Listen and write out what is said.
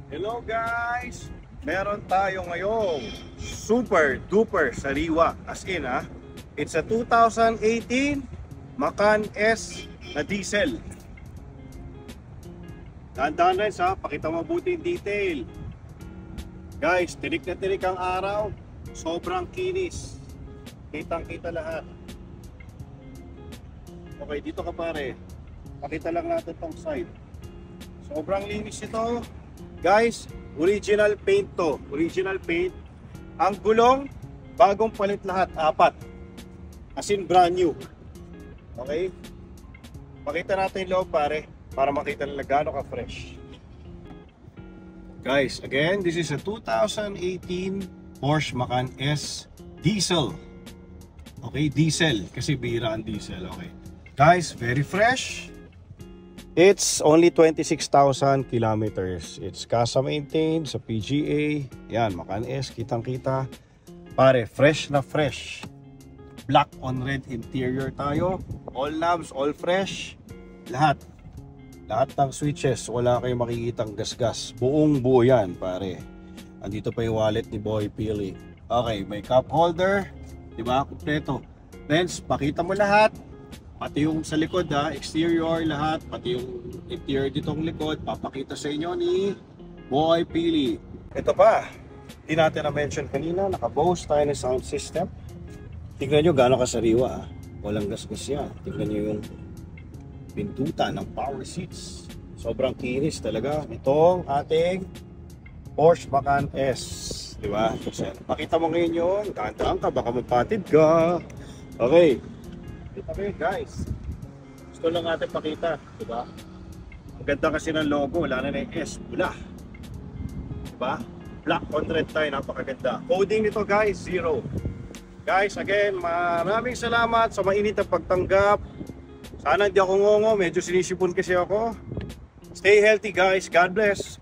Hello guys! Meron tayo ngayong super duper sariwa. As in it's a 2018 Macan S na diesel. Dahan-dahan rin pakita mabuti yung detail. Guys, tirik na tirik ang araw. Sobrang kinis. Kitang-kita lahat. Okay, dito ka pare. Pakita lang natin tong side. Sobrang linis ito. Guys, original paint to. Original paint. Ang gulong, bagong palit lahat. 4. As in brand new. Okay? Pakita natin yung loob pare. Para makita nila gaano ka fresh. Guys, again, this is a 2018 Porsche Macan S diesel. Okay, diesel. Kasi bira ang diesel. Okay. Guys, very fresh. It's only 26,000 kilometers. It's casa maintained sa PGA. Yan, Macan S, kitang-kita. Pare, fresh na fresh. Black on red interior tayo. All knobs, all fresh. Lahat. Lahat ng switches, wala kayong makikitang gasgas. Buong buo yan, pare. Andito pa yung wallet ni Boy Pili. Okay, may cup holder. Diba? Kompleto. Then, pakita mo lahat. Pati yung sa likod exterior lahat, pati yung interior ditong likod, papakita sa inyo ni Boy Pili. Ito pa, hindi natin na-mention kanina, naka-Bose tayo ng sound system. Tignan nyo gaano kasariwa, walang gasgas yan. Tignan nyo yung pintutan ng power seats. Sobrang kinis talaga. Itong ating Porsche Macan S. Diba? Pakita mo ngayon yun, dahan-dahan ka, baka mapatid ka. Okay. Okay guys, gusto lang natin pakita, diba? Ang ganda kasi ng logo, wala na yung S, pula. Diba? Black on red tayo, napakaganda. Coding nito guys, 0. Guys, again, maraming salamat sa mainit na pagtanggap. Sana hindi ako ngongo, medyo sinisipon kasi ako. Stay healthy guys, God bless.